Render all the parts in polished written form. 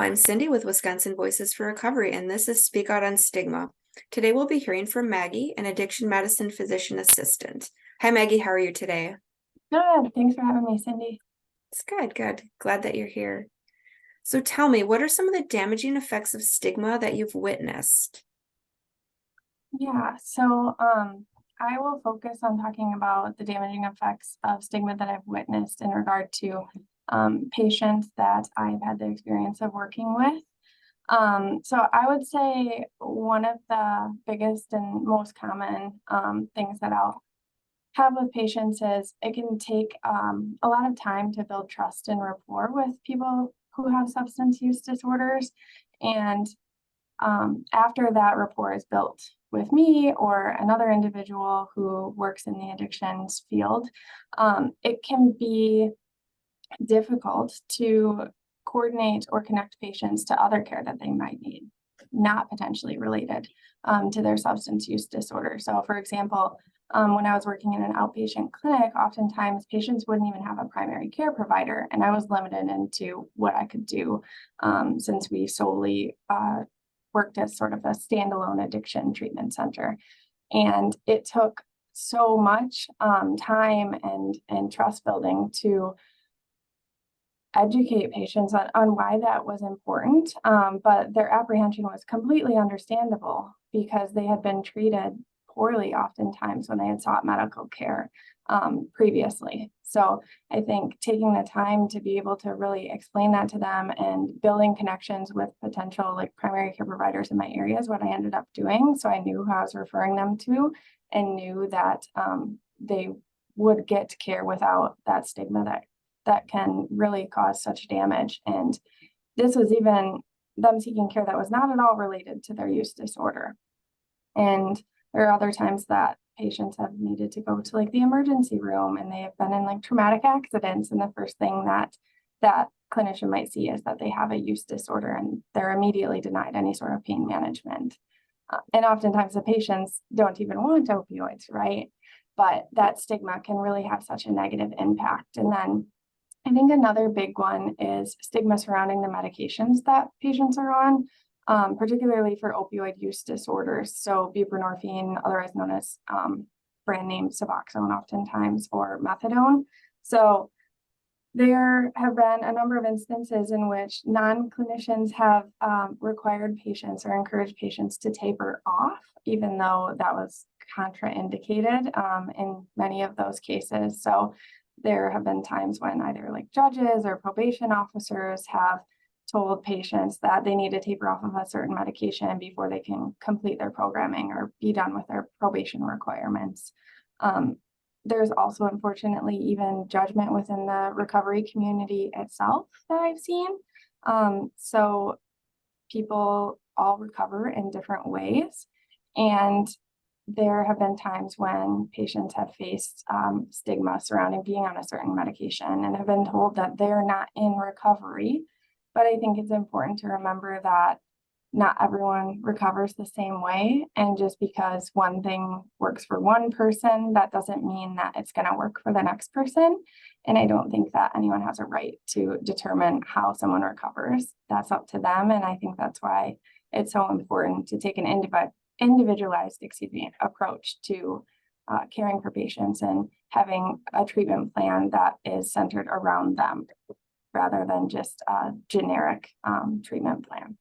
I'm Cindy with Wisconsin Voices for Recovery, and this is Speak Out on Stigma. Today we'll be hearing from Maggie, an addiction medicine physician assistant. Hi, Maggie. How are you today? Good. Thanks for having me, Cindy. It's good, good. Glad that you're here. So tell me, what are some of the damaging effects of stigma that you've witnessed? I will focus on talking about the damaging effects of stigma that I've witnessed in regard to patients that I've had the experience of working with. So I would say one of the biggest and most common things that I'll have with patients is it can take a lot of time to build trust and rapport with people who have substance use disorders. And after that rapport is built with me or another individual who works in the addictions field, it can be difficult to coordinate or connect patients to other care that they might need, not potentially related to their substance use disorder. So, for example, when I was working in an outpatient clinic, oftentimes patients wouldn't even have a primary care provider, and I was limited into what I could do since we solely worked as sort of a standalone addiction treatment center. And it took so much time and trust building to educate patients on why that was important. But their apprehension was completely understandable because they had been treated poorly oftentimes when they had sought medical care previously. So I think taking the time to be able to really explain that to them and building connections with potential like primary care providers in my area is what I ended up doing. So I knew who I was referring them to and knew that they would get care without that stigma that can really cause such damage. And this was even them seeking care that was not at all related to their use disorder. And there are other times that patients have needed to go to like the emergency room and they have been in like traumatic accidents. And the first thing that clinician might see is that they have a use disorder and they're immediately denied any sort of pain management. And oftentimes the patients don't even want opioids, right? But that stigma can really have such a negative impact. And then I think another big one is stigma surrounding the medications that patients are on, particularly for opioid use disorders. So buprenorphine, otherwise known as brand name Suboxone oftentimes, or methadone. So there have been a number of instances in which non-clinicians have required patients or encouraged patients to taper off, even though that was contraindicated in many of those cases. So there have been times when either like judges or probation officers have told patients that they need to taper off of a certain medication before they can complete their programming or be done with their probation requirements. There's also, unfortunately, even judgment within the recovery community itself that I've seen. So people all recover in different ways. And there have been times when patients have faced stigma surrounding being on a certain medication and have been told that they're not in recovery. But I think it's important to remember that not everyone recovers the same way. And just because one thing works for one person, that doesn't mean that it's going to work for the next person. And I don't think that anyone has a right to determine how someone recovers. That's up to them. And I think that's why it's so important to take an individualized approach to caring for patients and having a treatment plan that is centered around them rather than just a generic treatment plan.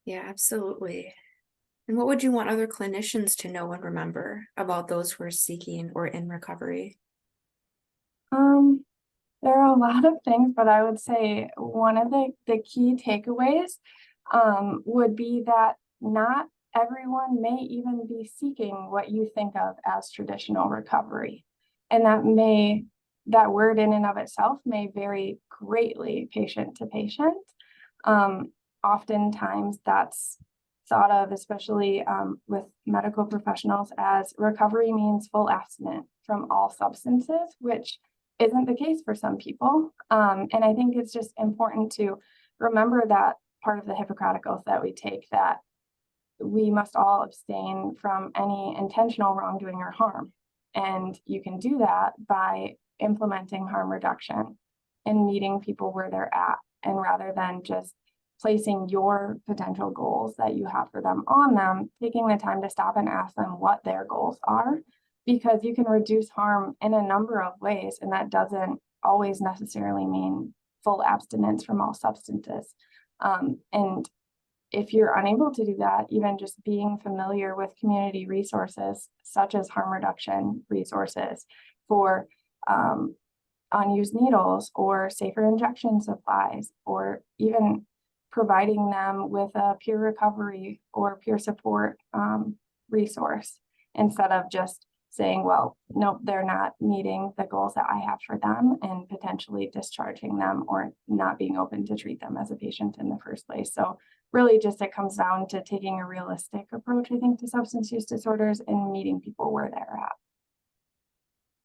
Yeah, absolutely. And what would you want other clinicians to know and remember about those who are seeking or in recovery? There are a lot of things, but I would say one of the key takeaways would be that not everyone may even be seeking what you think of as traditional recovery. And that word in and of itself may vary greatly patient to patient. Oftentimes that's thought of, especially with medical professionals, as recovery means full abstinence from all substances, which isn't the case for some people. And I think it's just important to remember that part of the Hippocratic Oath that we take, that we must all abstain from any intentional wrongdoing or harm. And you can do that by implementing harm reduction and meeting people where they're at And rather than just placing your potential goals that you have for them on them, taking the time to stop and ask them what their goals are, because you can reduce harm in a number of ways, and that doesn't always necessarily mean full abstinence from all substances. And if you're unable to do that, even just being familiar with community resources, such as harm reduction resources for unused needles or safer injection supplies, or even providing them with a peer recovery or peer support resource, instead of just saying, well, nope, they're not meeting the goals that I have for them, and potentially discharging them or not being open to treat them as a patient in the first place. So really just it comes down to taking a realistic approach, I think, to substance use disorders and meeting people where they're at.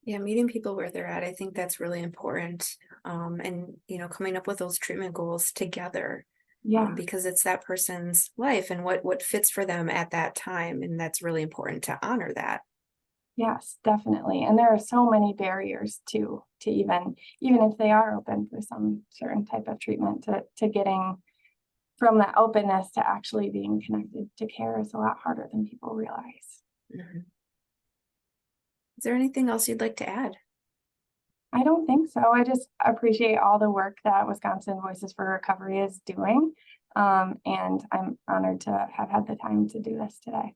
Yeah, meeting people where they're at, I think that's really important. And coming up with those treatment goals together, Yeah, because it's that person's life and what fits for them at that time, and that's really important to honor that. yes, definitely. And there are so many barriers to even if they are open for some certain type of treatment, to getting from that openness to actually being connected to care is a lot harder than people realize. Mhm. Is there anything else you'd like to add? I don't think so. I just appreciate all the work that Wisconsin Voices for Recovery is doing. And I'm honored to have had the time to do this today.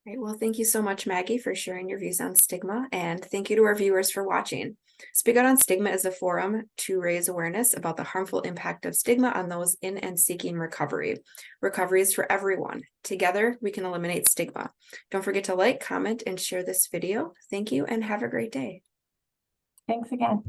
Great. Well, thank you so much, Maggie, for sharing your views on stigma. And thank you to our viewers for watching. Speak Out on Stigma is a forum to raise awareness about the harmful impact of stigma on those in and seeking recovery. Recovery is for everyone. Together, we can eliminate stigma. Don't forget to like, comment, and share this video. Thank you, and have a great day. Thanks again.